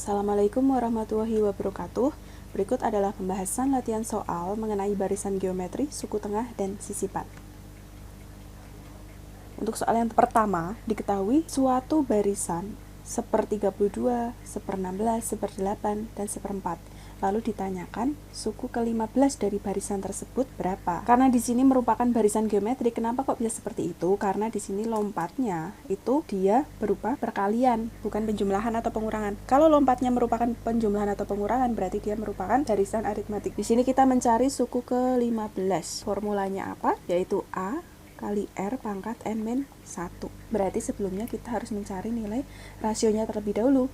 Assalamualaikum warahmatullahi wabarakatuh. Berikut adalah pembahasan latihan soal mengenai barisan geometri, suku tengah, dan sisipan. Untuk soal yang pertama, diketahui suatu barisan 1/32, 1/16, 1/8, dan 1/4. Lalu ditanyakan suku ke-15 dari barisan tersebut berapa? Karena di sini merupakan barisan geometri, kenapa kok bisa seperti itu? Karena di sini lompatnya itu dia berupa perkalian, bukan penjumlahan atau pengurangan. Kalau lompatnya merupakan penjumlahan atau pengurangan, berarti dia merupakan barisan aritmatik. Di sini kita mencari suku ke-15. Formulanya apa? Yaitu A kali R pangkat N min 1. Berarti sebelumnya kita harus mencari nilai rasionya terlebih dahulu.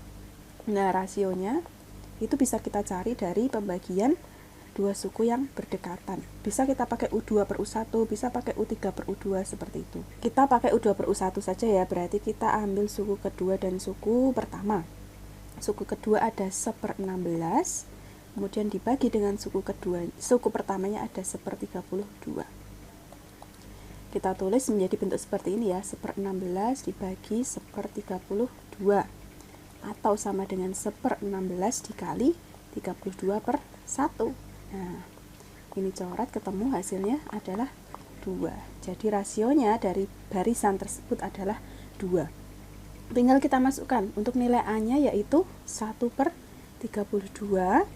Nah, rasionya itu bisa kita cari dari pembagian dua suku yang berdekatan. Bisa kita pakai U2 per U1, bisa pakai U3 per U2, seperti itu. Kita pakai U2 per U1 saja ya, berarti kita ambil suku kedua dan suku pertama. Suku kedua ada 1/16, kemudian dibagi dengan suku pertamanya ada 1/32. Kita tulis menjadi bentuk seperti ini ya, 1/16 dibagi 1/32. Atau sama dengan 1/16 dikali 32/1. Nah, ini coret ketemu hasilnya adalah 2. Jadi rasionya dari barisan tersebut adalah 2. Tinggal kita masukkan untuk nilai A-nya yaitu 1/32.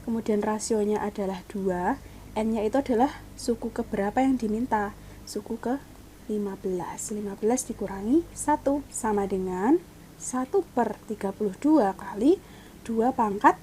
Kemudian rasionya adalah 2. N-nya itu adalah suku keberapa yang diminta? Suku ke-15. 15 dikurangi 1 sama dengan 1/32 kali 2 pangkat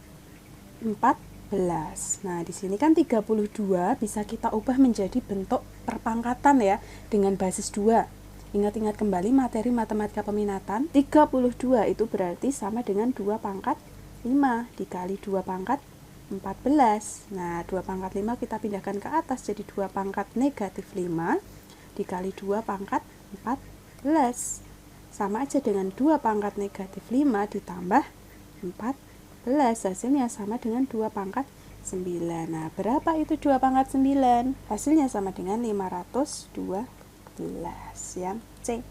14. Nah, di sini kan 32 bisa kita ubah menjadi bentuk perpangkatan ya, dengan basis 2. Ingat-ingat kembali materi matematika peminatan, 32 itu berarti sama dengan 2 pangkat 5 dikali 2 pangkat 14. Nah, 2 pangkat 5 kita pindahkan ke atas jadi 2 pangkat negatif 5 dikali 2 pangkat 14. Sama aja dengan 2 pangkat negatif 5 ditambah 14. Hasilnya sama dengan 2 pangkat 9. Nah, berapa itu 2 pangkat 9? Hasilnya sama dengan 512 ya. C.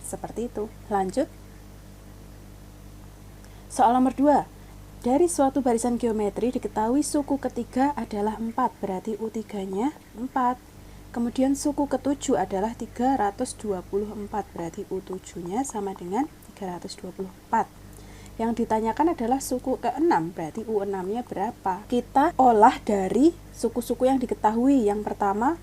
Seperti itu. Lanjut. Soal nomor 2. Dari suatu barisan geometri diketahui suku ketiga adalah 4, berarti U3-nya 4. Kemudian suku ke-7 adalah 324, berarti U7-nya sama dengan 324. Yang ditanyakan adalah suku ke-6, berarti U6-nya berapa? Kita olah dari suku-suku yang diketahui. Yang pertama,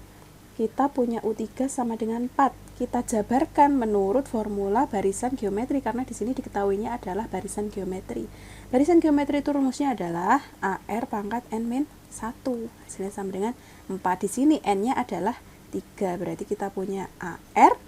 kita punya U3 sama dengan 4. Kita jabarkan menurut formula barisan geometri, karena di sini diketahuinya adalah barisan geometri. Barisan geometri itu rumusnya adalah AR pangkat N min 1. Hasilnya sama dengan 4. Di sini N-nya adalah 3. Berarti kita punya AR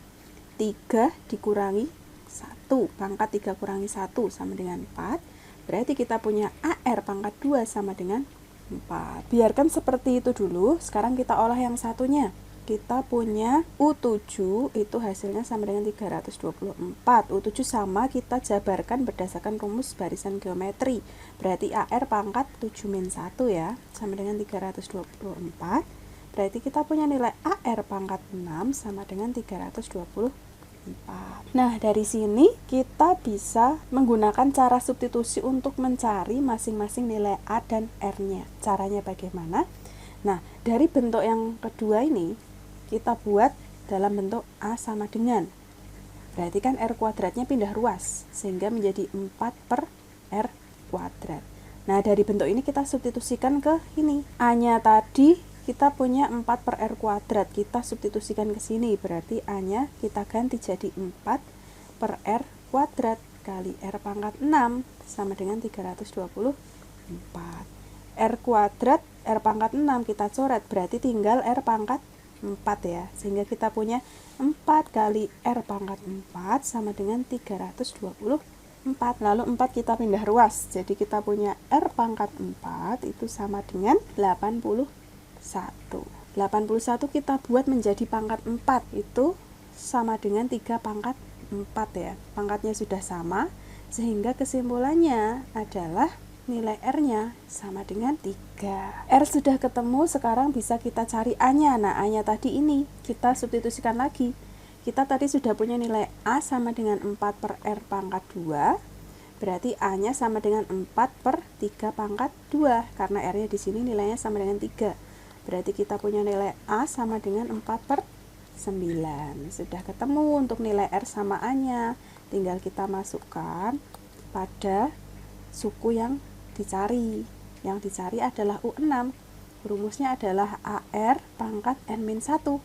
3 dikurangi 1. Pangkat 3 kurangi 1 sama dengan 4. Berarti kita punya AR pangkat 2 sama dengan 4. Biarkan seperti itu dulu. Sekarang kita olah yang satunya. Kita punya U7 itu hasilnya sama dengan 324. U7 sama kita jabarkan berdasarkan rumus barisan geometri. Berarti AR pangkat 7 min 1 ya, sama dengan 324. Berarti kita punya nilai AR pangkat 6 sama dengan 324. Nah, dari sini kita bisa menggunakan cara substitusi untuk mencari masing-masing nilai A dan R-nya. Caranya bagaimana? Nah, dari bentuk yang kedua ini kita buat dalam bentuk A sama dengan, berarti kan R kuadratnya pindah ruas sehingga menjadi 4 per R kuadrat. Nah, dari bentuk ini kita substitusikan ke ini. A nya tadi kita punya 4 per R kuadrat, kita substitusikan ke sini, berarti A nya kita ganti jadi 4 per R kuadrat kali R pangkat 6 sama dengan 324. R kuadrat R pangkat 6 kita coret, berarti tinggal R pangkat 4 ya, sehingga kita punya 4 kali R pangkat 4 sama dengan 324. Lalu 4 kita pindah ruas, jadi kita punya R pangkat 4 itu sama dengan 81. 81 kita buat menjadi pangkat 4, itu sama dengan 3 pangkat 4 ya. Pangkatnya sudah sama, sehingga kesimpulannya adalah nilai R-nya sama dengan 3. R sudah ketemu, sekarang bisa kita cari A-nya. Nah, A-nya tadi ini kita substitusikan lagi. Kita tadi sudah punya nilai A sama dengan 4 per R pangkat 2. Berarti A-nya sama dengan 4/3 pangkat 2, karena R-nya di sini nilainya sama dengan 3. Berarti kita punya nilai A sama dengan 4/9. Sudah ketemu untuk nilai R sama A-nya. Tinggal kita masukkan pada suku yang dicari. Yang dicari adalah U6. Rumusnya adalah AR pangkat N-1.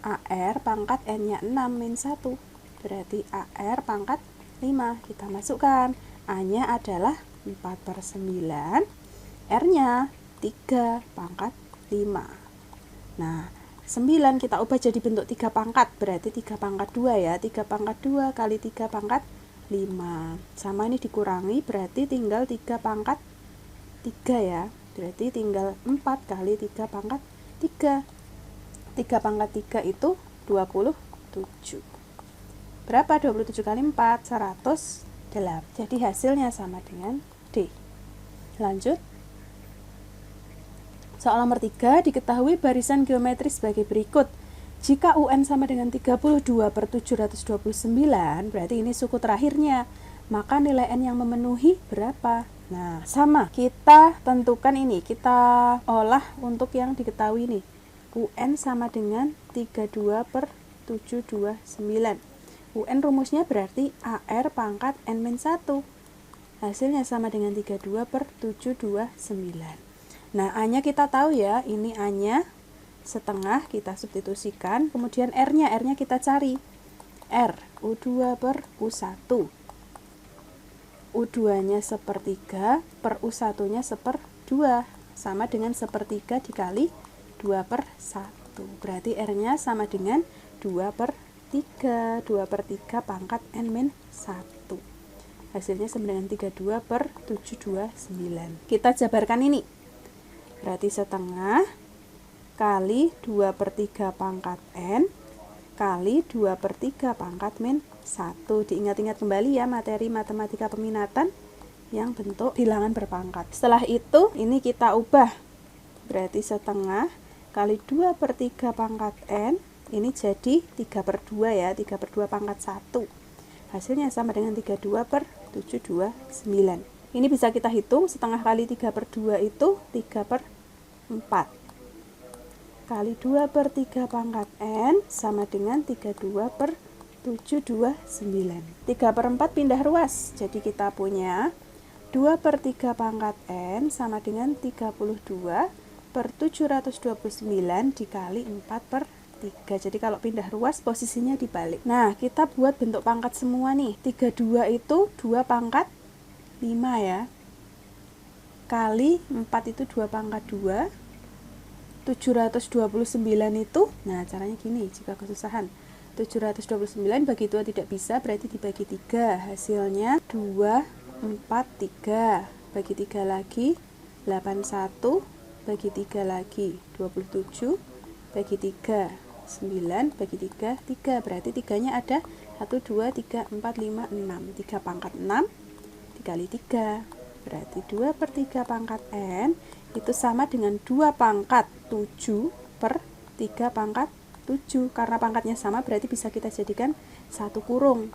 AR pangkat N-nya 6 min 1. Berarti AR pangkat 5. Kita masukkan. A-nya adalah 4/9. R-nya 3 pangkat 5. Nah, 9 kita ubah jadi bentuk 3 pangkat. Berarti 3 pangkat 2 ya. 3 pangkat 2 kali 3 pangkat 5. Sama ini dikurangi, berarti tinggal 3 pangkat 3 ya. Berarti tinggal 4 kali 3 pangkat 3. 3 pangkat 3 itu 27. Berapa 27 kali 4? 108. Jadi hasilnya sama dengan D. Lanjut. Soal nomor 3, diketahui barisan geometris sebagai berikut. Jika UN sama dengan 32/729, berarti ini suku terakhirnya. Maka nilai N yang memenuhi berapa? Nah, sama. Kita tentukan ini. Kita olah untuk yang diketahui nih. UN sama dengan 32/729. UN rumusnya berarti AR pangkat N-1. Hasilnya sama dengan 32/729. Nah, A-nya kita tahu ya, ini A-nya setengah, kita substitusikan. Kemudian R-nya kita cari. R, U2/U1. U2-nya 1/3, per U1-nya 1/2. Sama dengan 1/3 dikali 2/1. Berarti R-nya sama dengan 2/3. 2/3 pangkat N-1. Hasilnya sama dengan 32/729. Kita jabarkan ini. Berarti setengah kali 2/3 pangkat N kali 2/3 pangkat min 1. Diingat-ingat kembali ya materi matematika peminatan yang bentuk bilangan berpangkat. Setelah itu ini kita ubah. Berarti setengah kali 2/3 pangkat N, ini jadi 3/2 ya, 3/2 pangkat 1. Hasilnya sama dengan 32/729. Ini bisa kita hitung, setengah kali 3/2 itu 3/4. Kali 2/3 pangkat N sama dengan 32/729. 3/4 pindah ruas, jadi kita punya 2/3 pangkat N sama dengan 32/729 dikali 4/3. Jadi kalau pindah ruas posisinya dibalik. Nah, kita buat bentuk pangkat semua nih. 32 itu 2 pangkat 5 ya. Kali 4 itu 2 pangkat 2. 729 itu, nah caranya gini jika kesusahan. 729 bagi 2 tidak bisa, berarti dibagi 3. Hasilnya 2, 4, 3. Bagi 3 lagi, 81. Bagi 3 lagi, 27. Bagi 3, 9, bagi 3, 3. Berarti 3-nya ada 1, 2, 3, 4, 5, 6. 3 pangkat 6 dikali 3. Berarti 2/3 pangkat N itu sama dengan 2 pangkat 7/3 pangkat 7. Karena pangkatnya sama berarti bisa kita jadikan 1 kurung.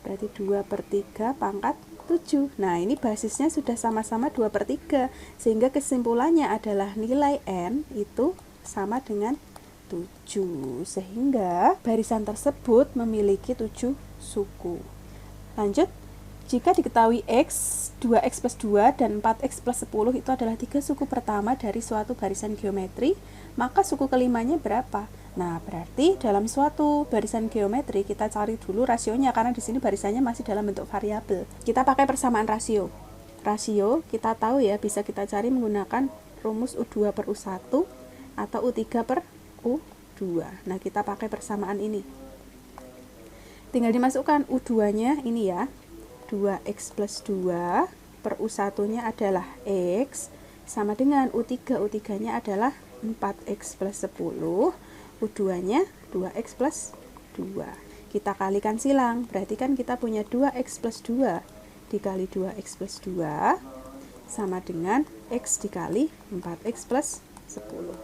Berarti 2/3 pangkat 7. Nah, ini basisnya sudah sama-sama 2/3. Sehingga kesimpulannya adalah nilai N itu sama dengan 7, sehingga barisan tersebut memiliki 7 suku. Lanjut, jika diketahui X, 2X plus 2, dan 4X plus 10 itu adalah 3 suku pertama dari suatu barisan geometri, maka suku kelimanya berapa? Nah, berarti dalam suatu barisan geometri kita cari dulu rasionya, karena di sini barisannya masih dalam bentuk variabel. Kita pakai persamaan rasio. Rasio kita tahu ya, bisa kita cari menggunakan rumus U2/U1 atau U3/U2. Nah, kita pakai persamaan ini. Tinggal dimasukkan U2-nya ini ya. 2X plus 2 per U1-nya adalah X sama dengan U3. U3-nya adalah 4X plus 10. U2-nya 2X plus 2. Kita kalikan silang. Berarti kan kita punya 2X plus 2 dikali 2X plus 2 sama dengan X dikali 4X plus 10.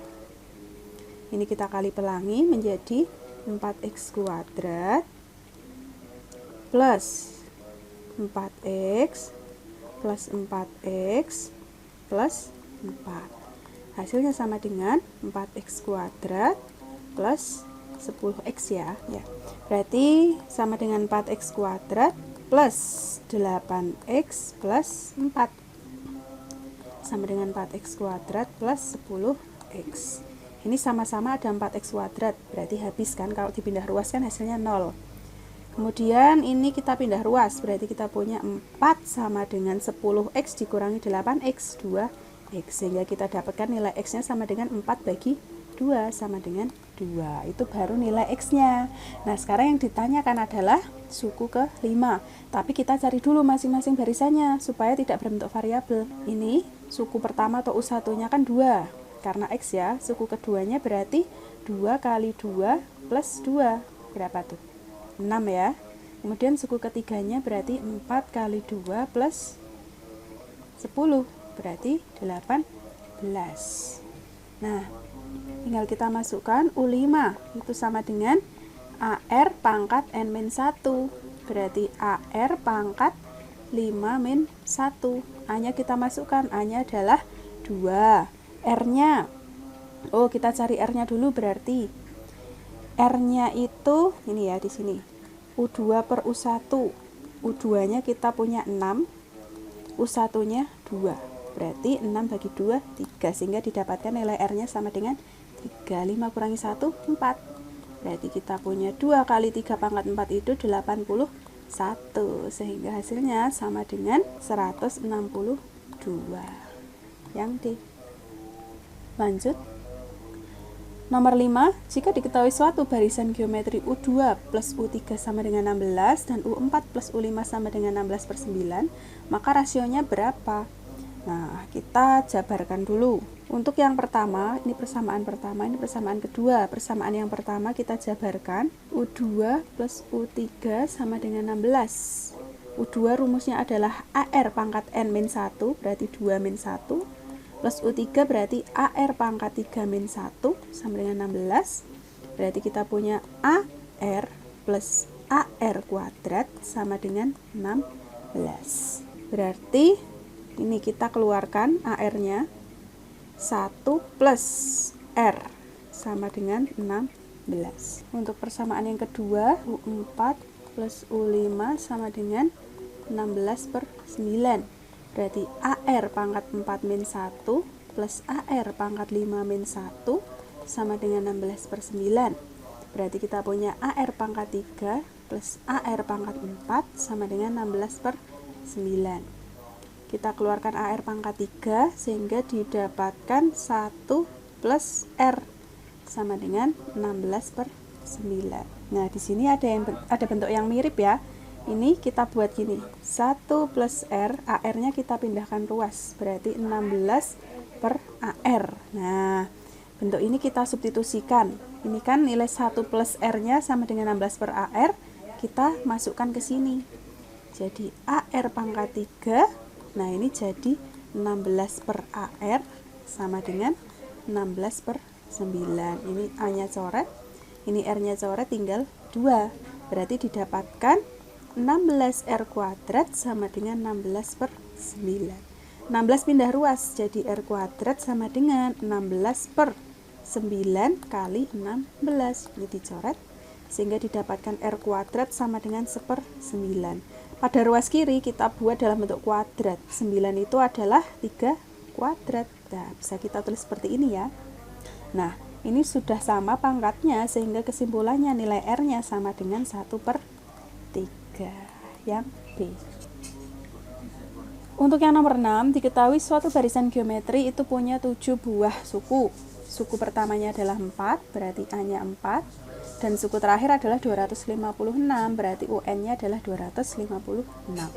Ini kita kali pelangi menjadi 4X kuadrat plus 4x plus 4x plus 4. Hasilnya sama dengan 4x kuadrat plus 10x ya. Berarti sama dengan 4x kuadrat plus 8x plus 4. Sama dengan 4x kuadrat plus 10x. Ini sama-sama ada 4x kuadrat, berarti habis kan, kalau dipindah ruas kan hasilnya 0. Kemudian ini kita pindah ruas, berarti kita punya 4 sama dengan 10x dikurangi 8x, 2x. Sehingga kita dapatkan nilai x-nya sama dengan 4 bagi 2 sama dengan 2. Itu baru nilai x-nya. Nah, sekarang yang ditanyakan adalah suku ke-5. Tapi kita cari dulu masing-masing barisannya supaya tidak berbentuk variabel. Ini suku pertama atau U1-nya kan 2. Karena x ya, suku keduanya berarti 2 kali 2 plus 2. Berapa tuh? 6 ya. Kemudian suku ketiganya berarti 4 kali 2 plus 10. Berarti 18. Nah, tinggal kita masukkan U5. Itu sama dengan AR pangkat N-1. Berarti AR pangkat 5 min 1. A-nya kita masukkan. A-nya adalah 2. R-nya. Oh, kita cari R-nya dulu berarti. R-nya itu ini ya di sini. U2 per U1. U2-nya kita punya 6. U1-nya 2. Berarti 6 bagi 2 3 sehingga didapatkan nilai R-nya sama dengan 3. 5 kurangi 1 4. Berarti kita punya 2 kali 3 pangkat 4 itu 81 sehingga hasilnya sama dengan 162. Yang D. Lanjut. Nomor 5, jika diketahui suatu barisan geometri U2 plus U3 sama dengan 16 dan U4 plus U5 sama dengan 16 per 9, maka rasionya berapa? Nah, kita jabarkan dulu. Untuk yang pertama, ini persamaan pertama, ini persamaan kedua. Persamaan yang pertama kita jabarkan, U2 plus U3 sama dengan 16. U2 rumusnya adalah AR pangkat N min 1, berarti 2 min 1. Plus U3 berarti AR pangkat 3 min 1 sama dengan 16. Berarti kita punya AR plus AR kuadrat sama dengan 16. Berarti ini kita keluarkan AR-nya 1 plus R sama dengan 16. Untuk persamaan yang kedua, U4 plus U5 sama dengan 16 per 9. Berarti AR pangkat 4 min 1 plus AR pangkat 5 min 1 sama dengan 16 per 9. Berarti kita punya AR pangkat 3 plus AR pangkat 4 sama dengan 16 per 9. Kita keluarkan AR pangkat 3 sehingga didapatkan 1 plus R sama dengan 16 per 9. Nah, di sini ada bentuk yang mirip ya. Ini kita buat gini, 1 plus R, AR-nya kita pindahkan ruas, berarti 16 per AR. Nah, bentuk ini kita substitusikan. Ini kan nilai 1 plus R-nya sama dengan 16 per AR, kita masukkan ke sini. Jadi AR pangkat 3, nah ini jadi 16 per AR sama dengan 16 per 9. Ini A-nya coret, ini R-nya coret, tinggal 2. Berarti didapatkan 16R kuadrat sama dengan 16 per 9. 16 pindah ruas, jadi R kuadrat sama dengan 16 per 9 kali 16. Ini dicoret, sehingga didapatkan R kuadrat sama dengan 1/9. Pada ruas kiri kita buat dalam bentuk kuadrat. 9 itu adalah 3 kuadrat. Nah, bisa kita tulis seperti ini ya. Nah, ini sudah sama pangkatnya, sehingga kesimpulannya nilai R-nya sama dengan 1/3. Yang B. Untuk yang nomor 6, diketahui suatu barisan geometri itu punya 7 buah suku. Suku pertamanya adalah 4, berarti A-nya 4. Dan suku terakhir adalah 256, berarti UN-nya adalah 256.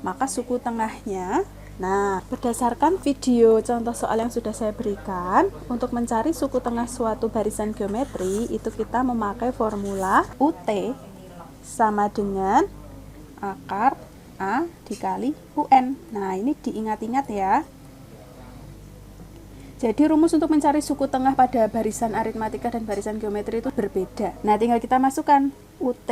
Maka suku tengahnya, nah, berdasarkan video contoh soal yang sudah saya berikan, untuk mencari suku tengah suatu barisan geometri, itu kita memakai formula UT sama dengan akar A dikali UN. Nah, ini diingat-ingat ya. Jadi rumus untuk mencari suku tengah pada barisan aritmatika dan barisan geometri itu berbeda. Nah, tinggal kita masukkan UT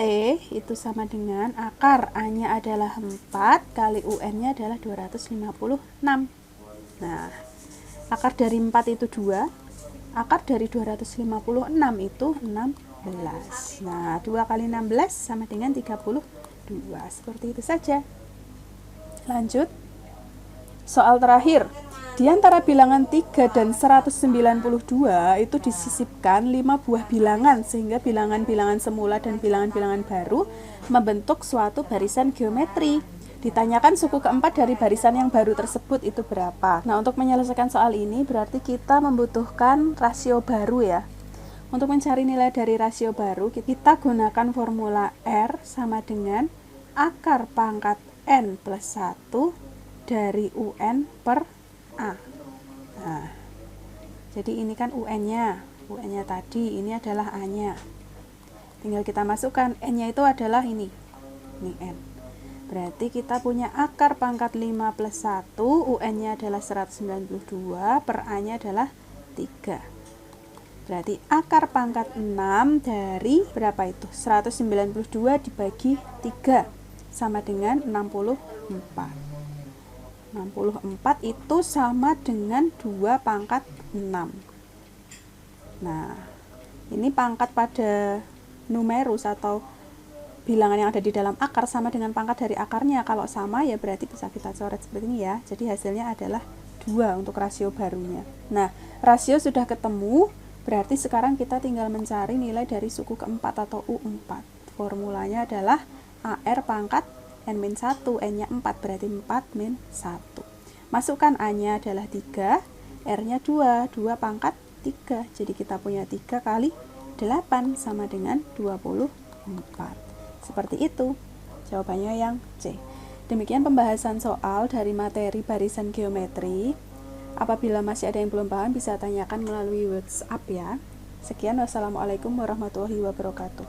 itu sama dengan akar A-nya adalah 4 kali UN-nya adalah 256. Nah, akar dari 4 itu 2, akar dari 256 itu 16. Nah, 2 kali 16 sama dengan 32. Seperti itu saja. Lanjut. Soal terakhir. Di antara bilangan 3 dan 192 itu disisipkan 5 buah bilangan sehingga bilangan-bilangan semula dan bilangan-bilangan baru membentuk suatu barisan geometri. Ditanyakan suku keempat dari barisan yang baru tersebut itu berapa. Nah, untuk menyelesaikan soal ini berarti kita membutuhkan rasio baru ya. Untuk mencari nilai dari rasio baru kita gunakan formula R sama dengan akar pangkat N plus 1 dari UN per A. Nah, jadi ini kan UN-nya tadi, ini adalah A-nya. Tinggal kita masukkan, N-nya itu adalah ini N. Berarti kita punya akar pangkat 5 plus 1, UN-nya adalah 192, per A-nya adalah 3. Berarti akar pangkat 6 dari berapa itu? 192 dibagi 3, sama dengan 64. 64 itu sama dengan 2 pangkat 6. Nah, ini pangkat pada numerus atau bilangan yang ada di dalam akar sama dengan pangkat dari akarnya. Kalau sama ya berarti bisa kita coret seperti ini ya. Jadi hasilnya adalah 2 untuk rasio barunya. Nah, rasio sudah ketemu, berarti sekarang kita tinggal mencari nilai dari suku keempat atau U4. Formulanya adalah AR pangkat N-1, N-nya 4, berarti 4 min 1. Masukkan A-nya adalah 3, R-nya 2, 2 pangkat 3. Jadi kita punya 3 kali 8 sama dengan 24. Seperti itu. Jawabannya yang C. Demikian pembahasan soal dari materi barisan geometri. Apabila masih ada yang belum paham bisa tanyakan melalui WhatsApp ya. Sekian, wassalamualaikum warahmatullahi wabarakatuh.